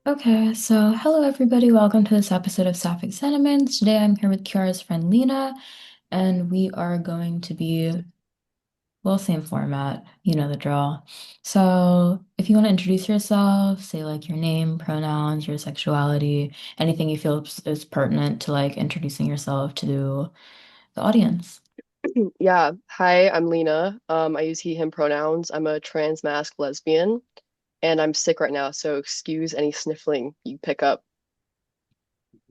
Okay, so hello everybody, welcome to this episode of Sapphic Sentiments. Today I'm here with Kiara's friend Lina, and we are going to be, well, same format, you know the drill. So if you want to introduce yourself, say like your name, pronouns, your sexuality, anything you feel is pertinent to like introducing yourself to the audience. Yeah. Hi, I'm Lena. I use he, him pronouns. I'm a trans masc lesbian, and I'm sick right now, so excuse any sniffling you pick up.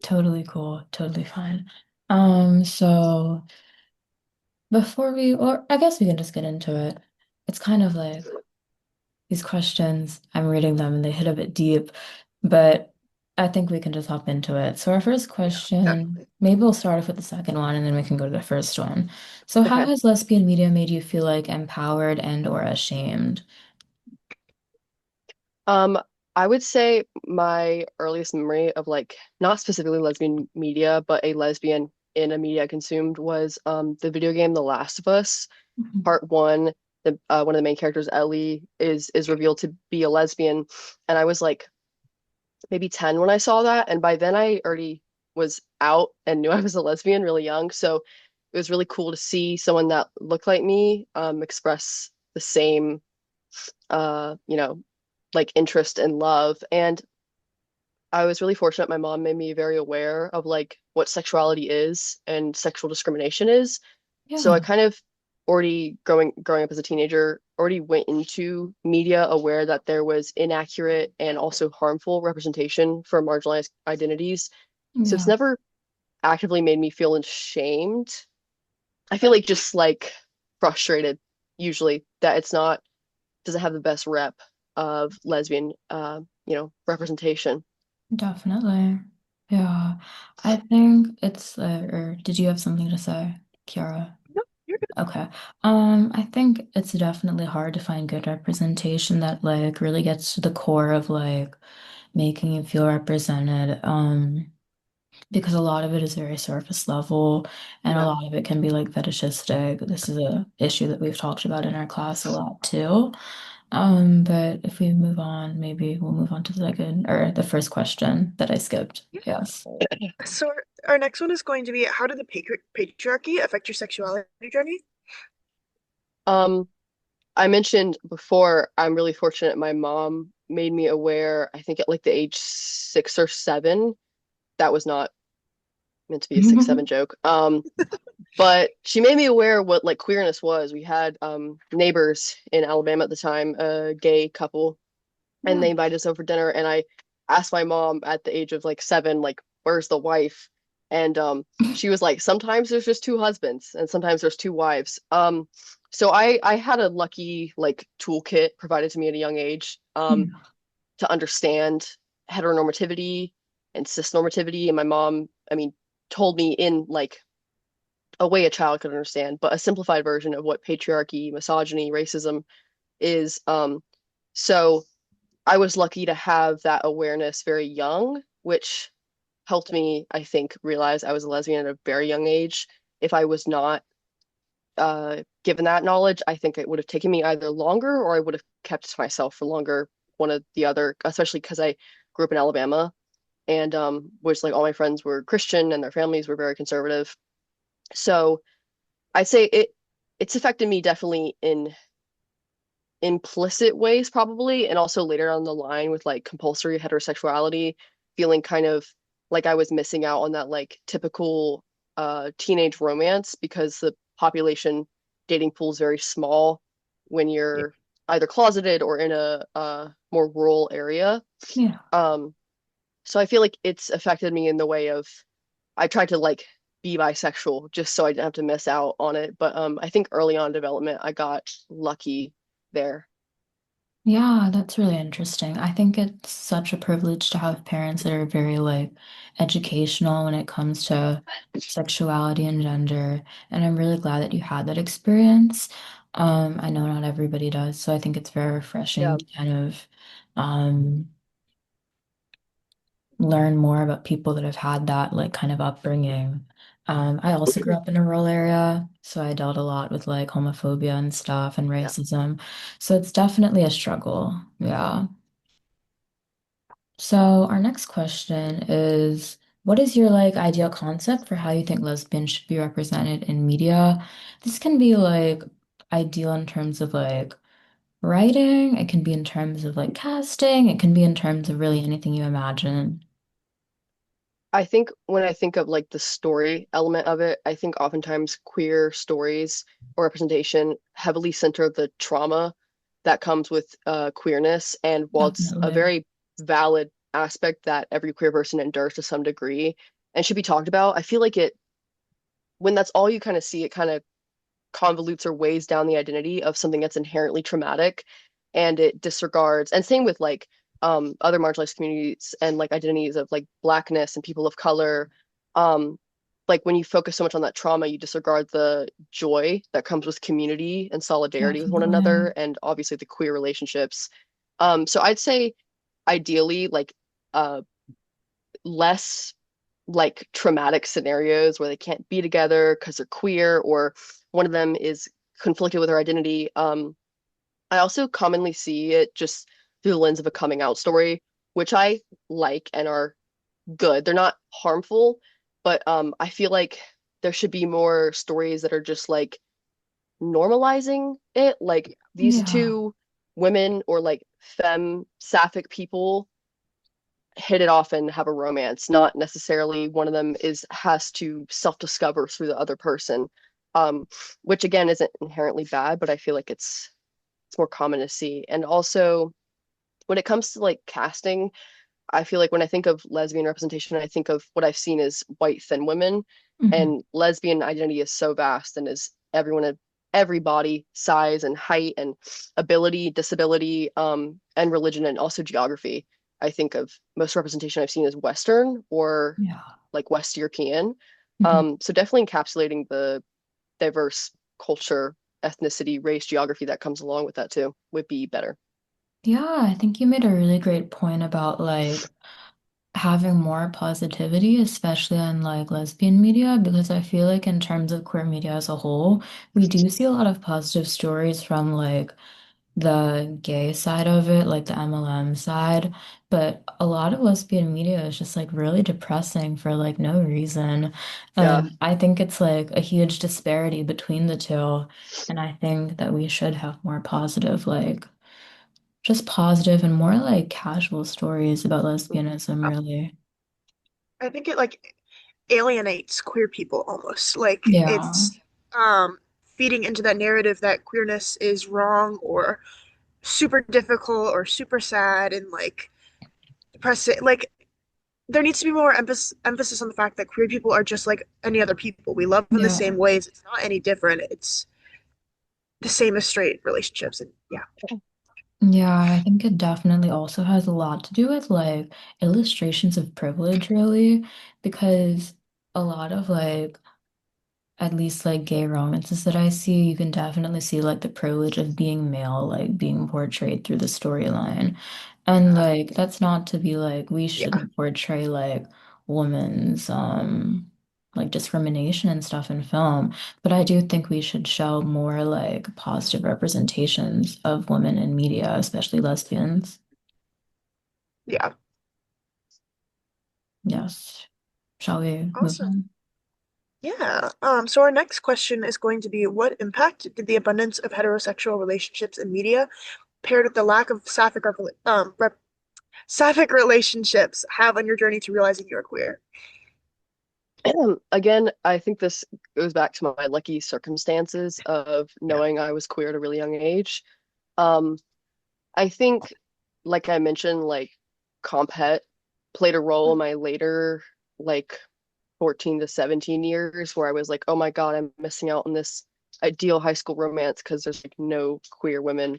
Totally cool, totally fine. So or I guess we can just get into it. It's kind of like these questions, I'm reading them and they hit a bit deep, but I think we can just hop into it. So, our first question, maybe we'll start off with the second one and then we can go to the first one. So, how Okay. has lesbian media made you feel like empowered and or ashamed? Um, I would say my earliest memory of like not specifically lesbian media, but a lesbian in a media I consumed was the video game The Last of Us. Mhm. Part one, the one of the main characters, Ellie, is revealed to be a lesbian, and I was like maybe 10 when I saw that. And by then I already was out and knew I was a lesbian really young. So it was really cool to see someone that looked like me express the same, you know, like interest and love. And I was really fortunate. My mom made me very aware of like what sexuality is and sexual discrimination is. So I Yeah, kind of already growing up as a teenager already went into media aware that there was inaccurate and also harmful representation for marginalized identities. So it's yeah, never actively made me feel ashamed. I feel like just like frustrated usually that it's not doesn't have the best rep of lesbian representation. definitely. Yeah, I think or did you have something to say, Kiara? No, you're good. Okay. I think it's definitely hard to find good representation that like really gets to the core of like making you feel represented. Because a lot of it is very surface level and a Yeah. lot of it can be like fetishistic. This is a issue that we've talked about in our class a lot too. But if we move on, maybe we'll move on to the second or the first question that I skipped. Yes. So our next one is going to be how did the patriarchy affect your sexuality journey? Um, I mentioned before, I'm really fortunate. My mom made me aware, I think at like the age 6 or 7. That was not meant to be a 6, 7 joke. But she made me aware what like queerness was. We had neighbors in Alabama at the time, a gay couple, and Yeah. they invited us over for dinner. And I asked my mom at the age of like 7, like, where's the wife? And she was like, sometimes there's just two husbands, and sometimes there's two wives. So I had a lucky like toolkit provided to me at a young age to understand heteronormativity and cisnormativity. And my mom, I mean, told me in like a way a child could understand, but a simplified version of what patriarchy, misogyny, racism is. So I was lucky to have that awareness very young, which helped me, I think, realize I was a lesbian at a very young age. If I was not given that knowledge, I think it would have taken me either longer or I would have kept it to myself for longer. One of the other, especially because I grew up in Alabama and which like all my friends were Christian and their families were very conservative. So I'd say it's affected me definitely in implicit ways probably and also later down the line with like compulsory heterosexuality feeling kind of like I was missing out on that like typical teenage romance because the population dating pool is very small when Yeah. you're either closeted or in a more rural area. Yeah. um so I feel like it's affected me in the way of I tried to like be bisexual just so I didn't have to miss out on it. But I think early on in development, I got lucky there. Yeah, that's really interesting. I think it's such a privilege to have parents that are very like educational when it comes to sexuality and gender. And I'm really glad that you had that experience. I know not everybody does, so I think it's very refreshing Yeah. to kind of um learn more about people that have had that like kind of upbringing. I also grew up in a rural area, so I dealt a lot with like homophobia and stuff and Yeah. racism. So it's definitely a struggle. Yeah. So our next question is, what is your like ideal concept for how you think lesbians should be represented in media? This can be like ideal in terms of like writing, it can be in terms of like casting, it can be in terms of really anything you imagine. I think when I think of like the story element of it, I think oftentimes queer stories or representation heavily center the trauma that comes with queerness. And while it's a Definitely. very valid aspect that every queer person endures to some degree and should be talked about, I feel like when that's all you kind of see, it kind of convolutes or weighs down the identity of something that's inherently traumatic, and it disregards, and same with like other marginalized communities and like identities of like blackness and people of color. um like when you focus so much on that trauma, you disregard the joy that comes with community and solidarity with one another, Definitely. and obviously the queer relationships. So I'd say ideally like uh less like traumatic scenarios where they can't be together because they're queer or one of them is conflicted with their identity. I also commonly see it just through the lens of a coming out story, which I like and are good. They're not harmful, but I feel like there should be more stories that are just like normalizing it. Like these Yeah. two women or like femme sapphic people hit it off and have a romance, not necessarily one of them is has to self-discover through the other person. um which again isn't inherently bad, but I feel like it's more common to see. And also when it comes to like casting, I feel like when I think of lesbian representation, I think of what I've seen as white thin women, Hmm. and lesbian identity is so vast and is everyone of every body size and height and ability, disability, and religion, and also geography. I think of most representation I've seen as Western or Yeah. like West European. Hmm. So definitely encapsulating the diverse culture, ethnicity, race, geography that comes along with that too would be better. Yeah, I think you made a really great point about like having more positivity, especially on like lesbian media, because I feel like in terms of queer media as a whole, we do see a lot of positive stories from like the gay side of it, like the MLM side, but a lot of lesbian media is just like really depressing for like no reason. Yeah. And I think it's like a huge disparity between the two. And I think that we should have more positive, like just positive and more like casual stories about lesbianism, really. I think it like alienates queer people almost. Like Yeah. it's feeding into that narrative that queerness is wrong or super difficult or super sad and like depressing. Like there needs to be more emphasis on the fact that queer people are just like any other people. We love in the Yeah. same ways. It's not any different. It's the same as straight relationships. And yeah, Yeah, I think it definitely also has a lot to do with like illustrations of privilege, really, because a lot of like at least like gay romances that I see, you can definitely see like the privilege of being male, like being portrayed through the storyline. And like that's not to be like we yeah, shouldn't portray like women's like discrimination and stuff in film, but I do think we should show more like positive representations of women in media, especially lesbians. yeah. Yes. Shall we move Awesome. on? Yeah. So our next question is going to be what impact did the abundance of heterosexual relationships in media paired with the lack of sapphic relationships have on your journey to realizing you're queer? Again, I think this goes back to my lucky circumstances of Yeah. knowing I was queer at a really young age. Um, I think, like I mentioned, like compet played a role in my later, like 14 to 17 years where I was like, oh my God, I'm missing out on this ideal high school romance because there's like no queer women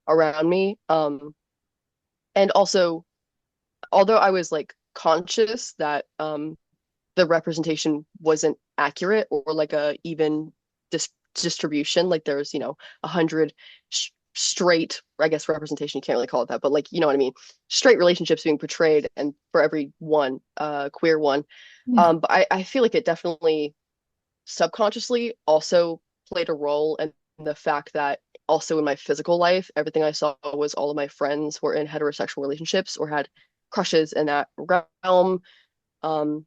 around me. And also, although I was like conscious that the representation wasn't accurate or like a even distribution, like there's 100 straight, I guess representation, you can't really call it that, but like you know what I mean, straight relationships being portrayed and for every one queer one. Yeah. But I feel like it definitely subconsciously also played a role in the fact that also in my physical life, everything I saw was all of my friends were in heterosexual relationships or had crushes in that realm, um,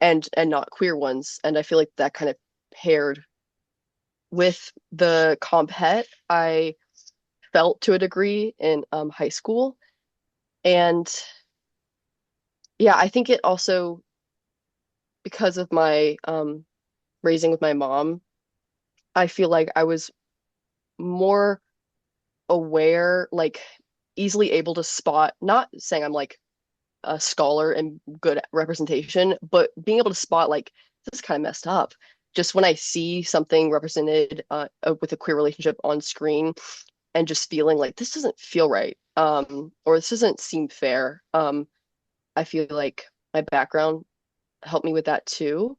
and not queer ones. And I feel like that kind of paired with the compet I felt to a degree in high school. And yeah, I think it also because of my raising with my mom, I feel like I was more aware, like easily able to spot, not saying I'm like a scholar and good at representation, but being able to spot like this is kind of messed up. Just when I see something represented with a queer relationship on screen and just feeling like this doesn't feel right, or this doesn't seem fair. I feel like my background helped me with that too.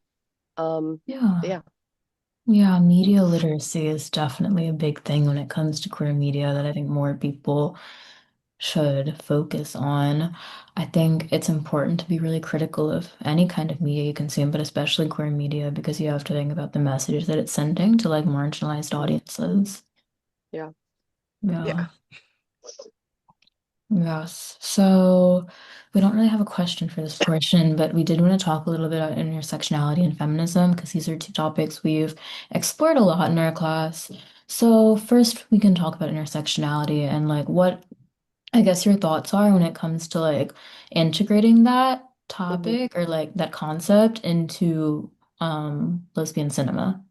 But Yeah. yeah. Yeah, media literacy is definitely a big thing when it comes to queer media that I think more people should focus on. I think it's important to be really critical of any kind of media you consume, but especially queer media, because you have to think about the messages that it's sending to like marginalized Mhm. audiences. Yeah. Yeah. Yeah. Yes. So we don't really have a question for this portion, but we did want to talk a little bit about intersectionality and feminism because these are two topics we've explored a lot in our class. So first we can talk about intersectionality and like what I guess your thoughts are when it comes to like integrating that Hmm. topic or like that concept into lesbian cinema.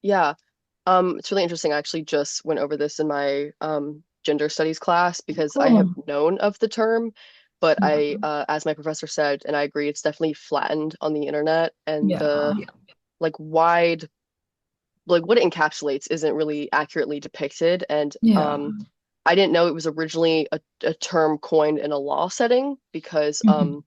Yeah. It's really interesting. I actually just went over this in my gender studies class because I have Cool. known of the term, but Yeah. as my professor said, and I agree, it's definitely flattened on the internet, and Yeah. the like wide, like what it encapsulates isn't really accurately depicted. And Yeah. I didn't know it was originally a term coined in a law setting because Mhm.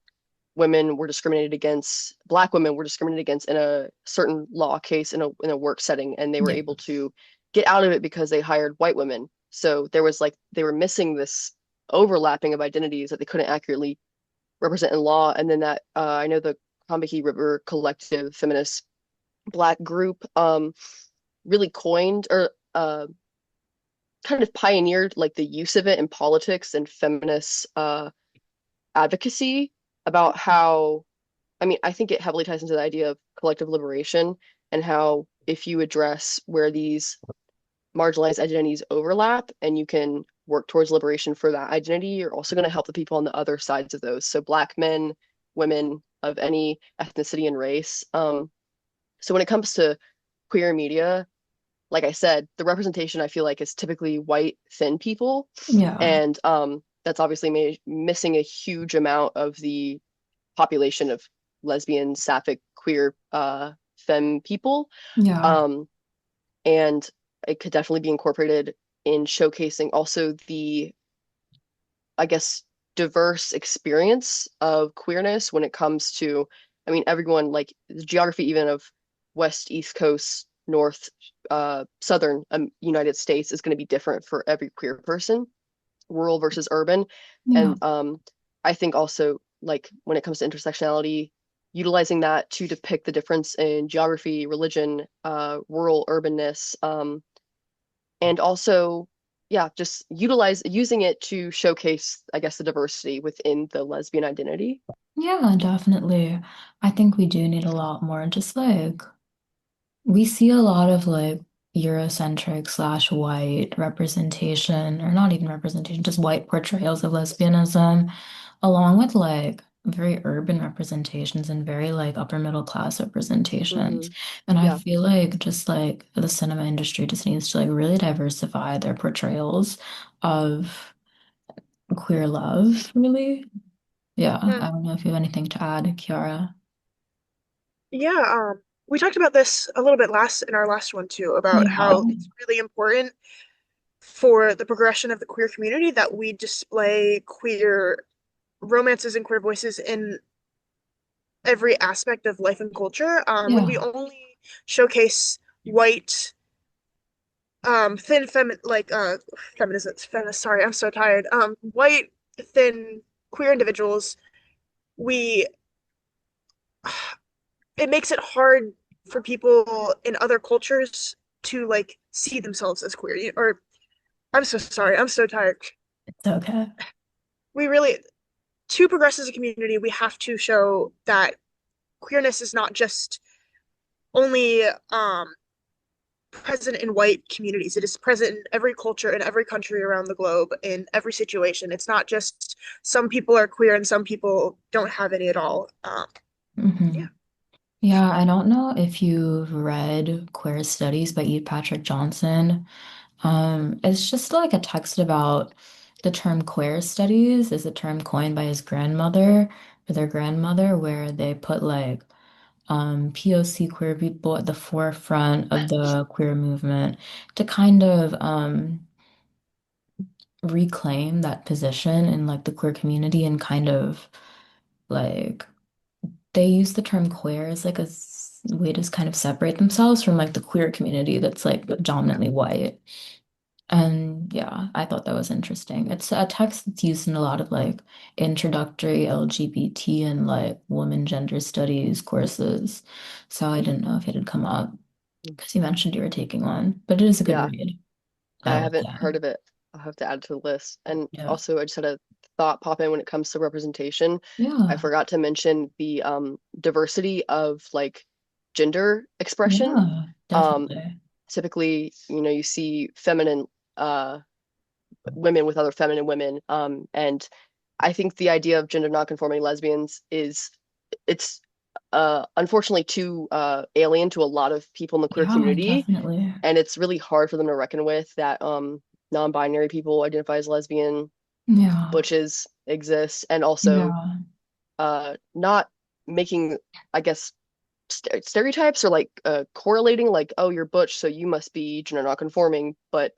women were discriminated against, black women were discriminated against in a certain law case in a work setting, and they were Yeah. able to get out of it because they hired white women. So there was like they were missing this overlapping of identities that they couldn't accurately represent in law. And then that I know the Combahee River Collective feminist black group really coined or kind of pioneered like the use of it in politics and feminist advocacy about how I mean, I think it heavily ties into the idea of collective liberation and how if you address where these marginalized identities overlap and you can work towards liberation for that identity, you're also going to help the people on the other sides of those. So black men, women of any ethnicity and race. So when it comes to queer media, like I said, the representation I feel like is typically white, thin people. Yeah. And that's obviously missing a huge amount of the population of lesbian, sapphic, queer, femme people. Yeah. Um, and it could definitely be incorporated in showcasing also the, I guess, diverse experience of queerness when it comes to, I mean, everyone, like the geography even of West, East Coast, North, Southern United States is going to be different for every queer person, rural versus urban. Yeah. And I think also like when it comes to intersectionality, utilizing that to depict the difference in geography, religion, rural urbanness, and also yeah, just using it to showcase, I guess, the diversity within the lesbian identity. Yeah, definitely. I think we do need a lot more. Just like we see a lot of like Eurocentric slash white representation, or not even representation, just white portrayals of lesbianism, along with like very urban representations and very like upper middle class representations. Hmm. And I Yeah. feel like just like the cinema industry just needs to like really diversify their portrayals of queer love, really. Yeah, Hmm. I don't know if you have anything to add, Kiara. Yeah, we talked about this a little bit last in our last one too, about Yeah, how it's really important for the progression of the queer community that we display queer romances and queer voices in every aspect of life and culture. When we yeah, only showcase white, thin feminist, sorry, I'm so tired. White, thin, queer individuals, we it makes it hard for people in other cultures to like see themselves as queer. Or I'm so sorry, I'm so tired. It's okay. We really, to progress as a community, we have to show that queerness is not just only present in white communities. It is present in every culture, in every country around the globe, in every situation. It's not just some people are queer and some people don't have any at all. Hmm. Yeah. Yeah, I don't know if you've read Queer Studies by E. Patrick Johnson. It's just like a text about the term queer studies is a term coined by his grandmother or their grandmother, where they put like POC queer people at the forefront of the queer movement to kind of reclaim that position in like the queer community and kind of like they use the term queer as like way to kind of separate themselves from like the queer community that's like dominantly white. And yeah, I thought that was interesting. It's a text that's used in a lot of like introductory LGBT and like women gender studies courses. So I didn't know if it had come up because you mentioned you were taking one, but it is a good Yeah. read. Yeah, I I would haven't say. heard of it. I'll have to add to the list. And Yeah. also, I just had a thought pop in when it comes to representation. I Yeah. forgot to mention the diversity of like gender expression. Yeah, Um, definitely. Typically, you see feminine uh women with other feminine women. And I think the idea of gender nonconforming lesbians is it's unfortunately too alien to a lot of people in the queer Yeah, community, definitely. and it's really hard for them to reckon with that non-binary people identify as lesbian, Yeah. butches exist, and also Yeah. not making, I guess, stereotypes or like correlating like, oh, you're butch, so you must be gender nonconforming, but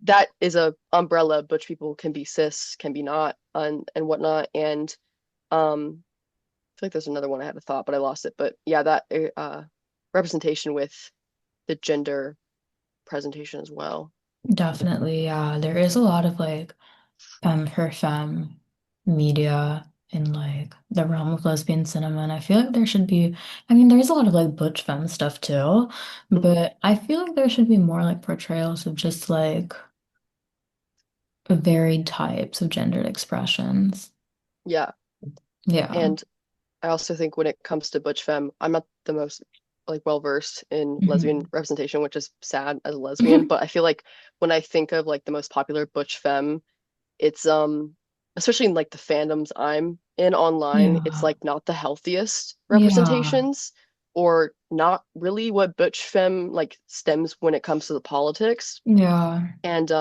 that is a umbrella. Butch people can be cis, can be not, and whatnot. And I feel like there's another one I had a thought, but I lost it. But yeah, that representation with the gender presentation as well. Definitely, yeah. There is a lot of like femme for femme media in like the realm of lesbian cinema, and I feel like there should be, I mean, there's a lot of like butch femme stuff too, Hmm. but I feel like there should be more like portrayals of just like varied types of gendered expressions. Yeah, Yeah. and I also think when it comes to butch femme, I'm not the most like well versed in lesbian Mhm. representation, which is sad as a lesbian, but I feel like when I think of like the most popular butch femme, it's especially in like the fandoms I'm in online, it's Yeah. like not the healthiest Yeah. representations or not really what butch femme like stems when it comes to the politics. Yeah. And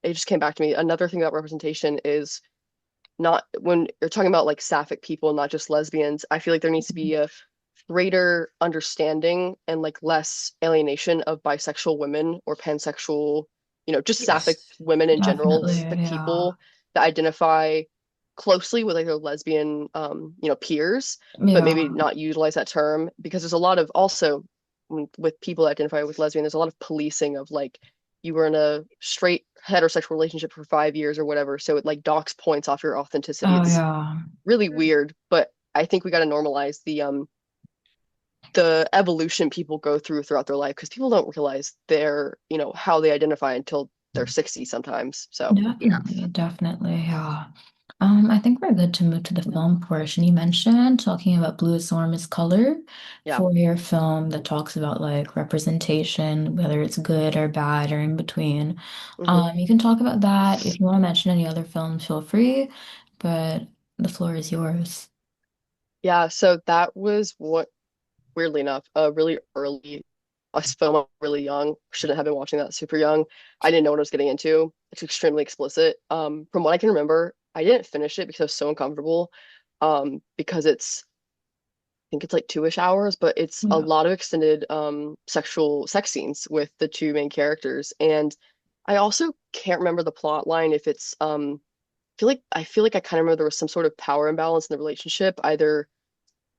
it just came back to me. Another thing about representation is not when you're talking about like sapphic people, not just lesbians. I feel like there needs to be a greater understanding and like less alienation of bisexual women or pansexual, just sapphic Yes. women in general, Definitely. sapphic Yeah. people that identify closely with like their lesbian peers, but maybe Yeah. not utilize that term because there's a lot of also with people that identify with lesbian, there's a lot of policing of like you were in a straight heterosexual relationship for 5 years or whatever, so it like docks points off your authenticity. Oh It's yeah. really weird, but I think we got to normalize the evolution people go throughout their life because people don't realize their how they identify until they're 60 sometimes. So Yeah. Definitely, definitely, yeah. I think we're good to move to the film portion. You mentioned talking about blue as the warmest color yeah. for your film that talks about like representation, whether it's good or bad or in between. Hmm. You can talk about that. If you want to mention any other films, feel free, but the floor is yours. Yeah, so that was what, weirdly enough, a really early us film. I'm really young. Shouldn't have been watching that super young. I didn't know what I was getting into. It's extremely explicit. From what I can remember, I didn't finish it because I was so uncomfortable. Because I think it's like 2-ish hours, but it's a Yeah. lot of extended sexual sex scenes with the two main characters. And I also can't remember the plot line if it's I feel like I kind of remember there was some sort of power imbalance in the relationship. Either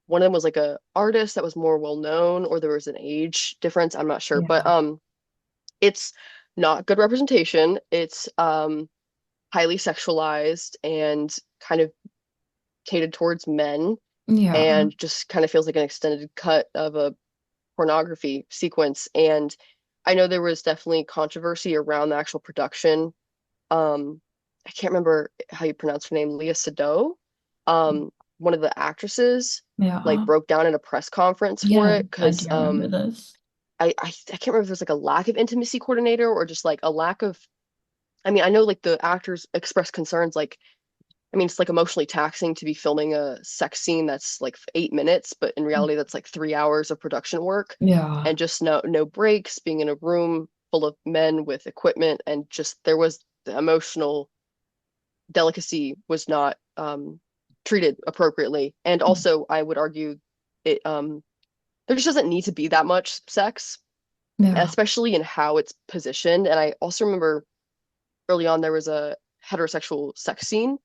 one of them was like a artist that was more well known, or there was an age difference. I'm not sure, but Yeah. it's not good representation. It's highly sexualized and kind of catered towards men, Yeah. and just kind of feels like an extended cut of a pornography sequence. And I know there was definitely controversy around the actual production. I can't remember how you pronounce her name, Leah Sado. One of the actresses like Yeah. broke down in a press conference for Yeah, it I because do remember this. I can't remember if there's like a lack of intimacy coordinator or just like a lack of. I mean, I know like the actors expressed concerns like I mean, it's like emotionally taxing to be filming a sex scene that's like 8 minutes, but in reality, that's like 3 hours of production work, Yeah. and just no breaks, being in a room full of men with equipment, and just there was the emotional delicacy was not treated appropriately, and also I would argue it there just doesn't need to be that much sex, Yeah. especially in how it's positioned. And I also remember early on there was a heterosexual sex scene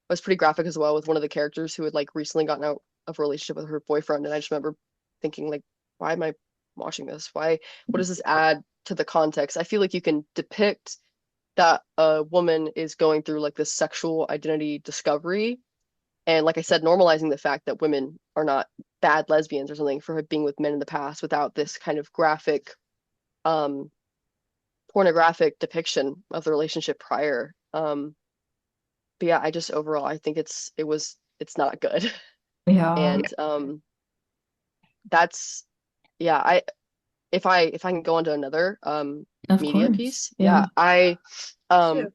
was pretty graphic as well with one of the characters who had like recently gotten out of a relationship with her boyfriend. And I just remember thinking like, why am I watching this? What does this add to the context? I feel like you can depict that a woman is going through like this sexual identity discovery. And like I said, normalizing the fact that women are not bad lesbians or something for being with men in the past without this kind of graphic, um, pornographic depiction of the relationship prior. But yeah, I just overall I think it's not good. Yeah. And that's yeah, I if I can go on to another Of media course. piece, Yeah. yeah, I Too. um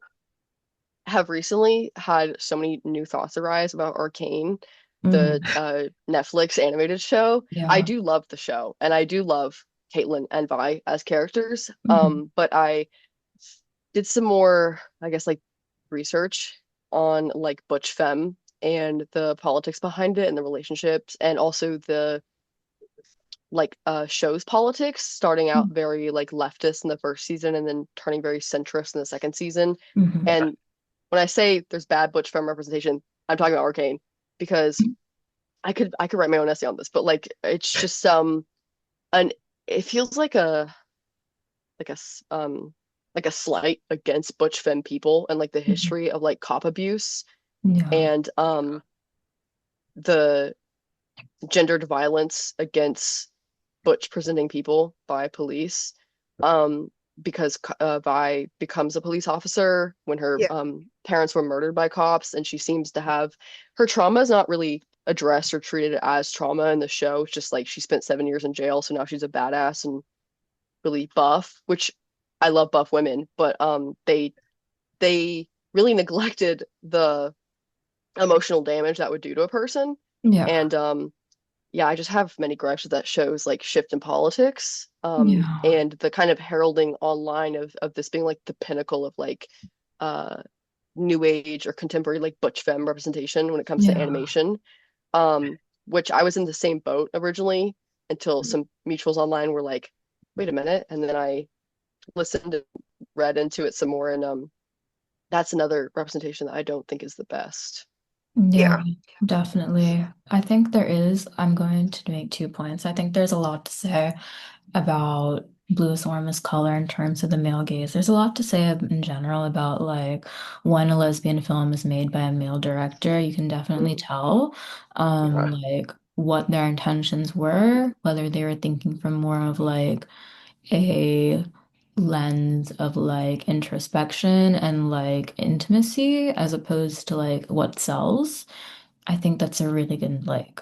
have recently had so many new thoughts arise about Arcane, the Mm. Netflix animated show. I Yeah. do love the show and I do love Caitlin and Vi as characters. Hmm. But I did some more, I guess, like research on like Butch Femme and the politics behind it and the relationships and also the like show's politics, starting out very like leftist in the first season and then turning very centrist in the second season. Hmm. And when I say there's bad Butch Femme representation, I'm talking about Arcane because I could write my own essay on this, but like it's just an it feels like a like a slight against Butch Femme people and like the Hmm. history of like cop abuse Yeah. and the gendered violence against butch presenting people by police. Um, because Vi becomes a police officer when her Yeah. parents were murdered by cops, and she seems to have her trauma is not really addressed or treated as trauma in the show. It's just like she spent 7 years in jail, so now she's a badass and really buff, which I love buff women, but they really neglected the emotional damage that would do to a person. Yeah. And yeah, I just have many gripes with that show's like shift in politics, Yeah. and the kind of heralding online of this being like the pinnacle of like uh new age or contemporary like butch femme representation when it comes to Yeah. animation. Um, which I was in the same boat originally until some mutuals online were like, wait a minute, and then I listened and read into it some more, and that's another representation that I don't think is the best. Yeah, Yeah. definitely. I think there is, I'm going to make 2 points. I think there's a lot to say about blues warm color in terms of the male gaze. There's a lot to say in general about like when a lesbian film is made by a male director, you can definitely Mm, tell yeah, like what their intentions were, whether they were thinking from more of like a lens of like introspection and like intimacy as opposed to like what sells. I think that's a really good like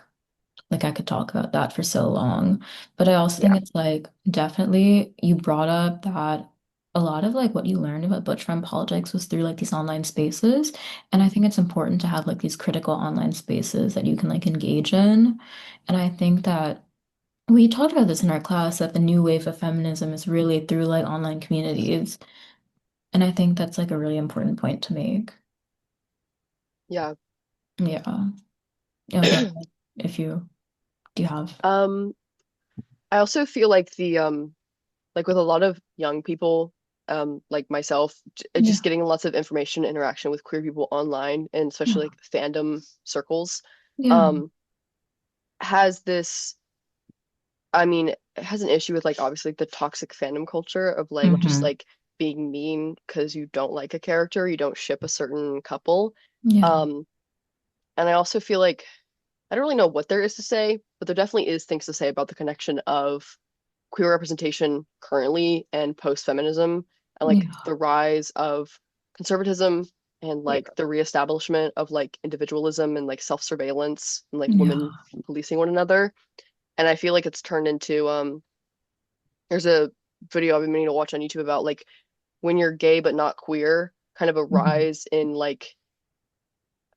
I could talk about that for so long. But I also think yeah, it's like definitely you brought up that a lot of like what you learned about butch from politics was through like these online spaces. And I think it's important to have like these critical online spaces that you can like engage in. And I think that we talked about this in our class that the new wave of feminism is really through like online communities. And I think that's like a really important point to make. yeah. Yeah. Yeah, go ahead if you do you have. Um, I also feel like the like with a lot of young people, like myself, Yeah. just getting lots of information interaction with queer people online and especially Yeah. like fandom circles, Yeah. um, has this, I mean, it has an issue with like obviously the toxic fandom culture of like just Hmm. like being mean because you don't like a character, you don't ship a certain couple. Yeah. Um, and I also feel like I don't really know what there is to say, but there definitely is things to say about the connection of queer representation currently and post-feminism and like Yeah. the rise of conservatism and Yeah. like the reestablishment of like individualism and like self-surveillance and like women Yeah. policing one another. And I feel like it's turned into there's a video I've been meaning to watch on YouTube about like when you're gay but not queer, kind of a Mhm. rise in like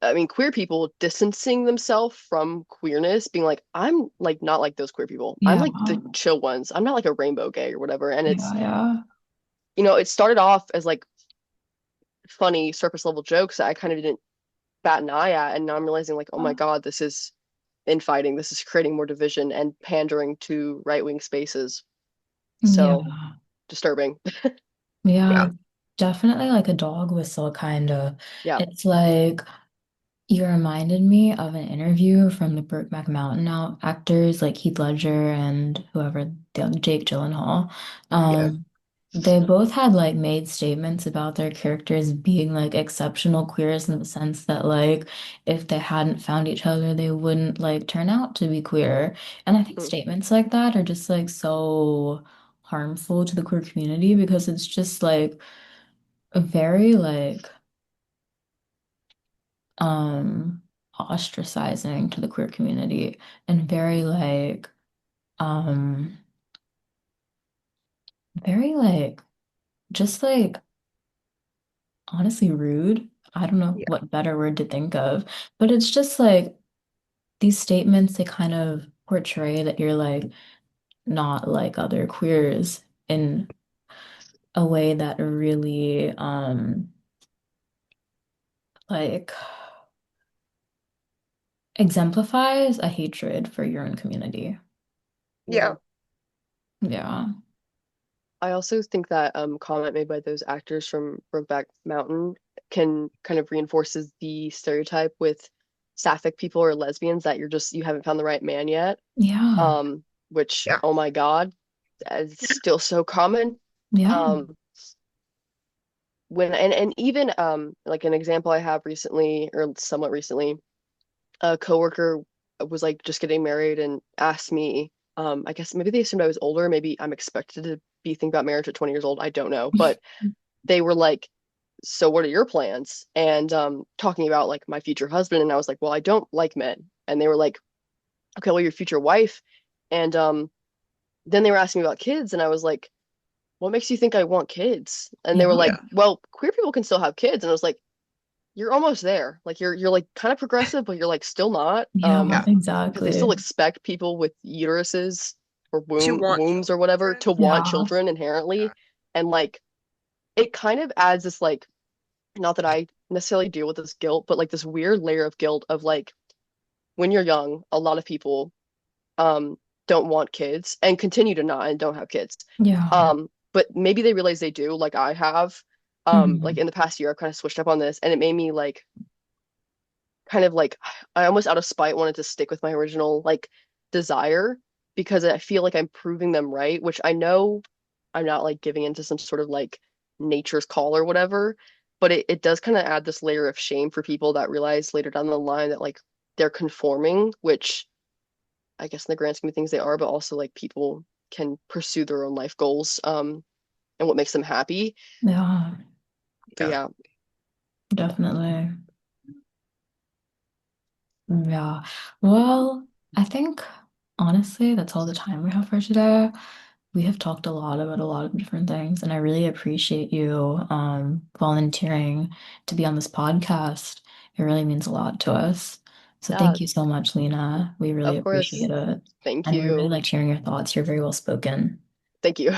I mean queer people distancing themselves from queerness, being like, I'm like not like those queer people. I'm Yeah. like the chill ones. I'm not like a rainbow gay or whatever. And Yeah. it's, Yeah. it started off as like funny surface level jokes that I kind of didn't bat an eye at. And now I'm realizing like, oh my God, this is infighting. This is creating more division and pandering to right wing spaces. So Yeah. disturbing. Yeah. Yeah. Definitely like a dog whistle kind of. Yeah. It's like you reminded me of an interview from the Brokeback Mountain now actors like Heath Ledger and whoever the other Jake Gyllenhaal. Yeah. Um, they both had like made statements about their characters being like exceptional queers in the sense that like if they hadn't found each other, they wouldn't like turn out to be queer. And I think Mm. statements like that are just like so harmful to the queer community because it's just like a very like ostracizing to the queer community and very um very just like honestly rude. I don't know Yeah. what better word to think of, but it's just like these statements they kind of portray that you're like not like other queers in a way that really like exemplifies a hatred for your own community. Yeah. Yeah. Yeah. I also think that comment made by those actors from Brokeback Mountain can kind of reinforces the stereotype with sapphic people or lesbians that you haven't found the right man yet. Yeah. Which, Yeah. oh my God, it's still so common. Yeah. Um, when and even like an example I have recently or somewhat recently, a coworker was like just getting married and asked me, I guess maybe they assumed I was older, maybe I'm expected to be thinking about marriage at 20 years old. I don't know, but they were like, so what are your plans? And talking about like my future husband, and I was like, well, I don't like men. And they were like, okay, well, your future wife. And then they were asking me about kids, and I was like, what makes you think I want kids? And they were Yeah. like, Yeah. well, queer people can still have kids. And I was like, you're almost there. Like you're like kind of progressive, but you're like still not. Yeah, Yeah. Because they still exactly. expect people with uteruses or To want wombs or whatever children. to want Yeah. children Yeah. inherently. And like it kind of adds this like not that I necessarily deal with this guilt, but like this weird layer of guilt of like when you're young, a lot of people um don't want kids and continue to not and don't have kids. Yeah. But maybe they realize they do, like I have. Like Mhm. in the past year, I've kind of switched up on this, and it made me like kind of like I almost out of spite wanted to stick with my original like desire because I feel like I'm proving them right, which I know I'm not like giving into some sort of like nature's call or whatever, but it does kind of add this layer of shame for people that realize later down the line that like they're conforming, which I guess in the grand scheme of things they are, but also like people can pursue their own life goals and what makes them happy. Yeah, But Yeah. yeah, definitely. Yeah. Well, I think honestly, that's all the time we have for today. We have talked a lot about a lot of different things, and I really appreciate you volunteering to be on this podcast. It really means a lot to us. So yeah, thank you so much, Lena. We really of course. appreciate it. Thank And we really you. liked hearing your thoughts. You're very well spoken. Thank you.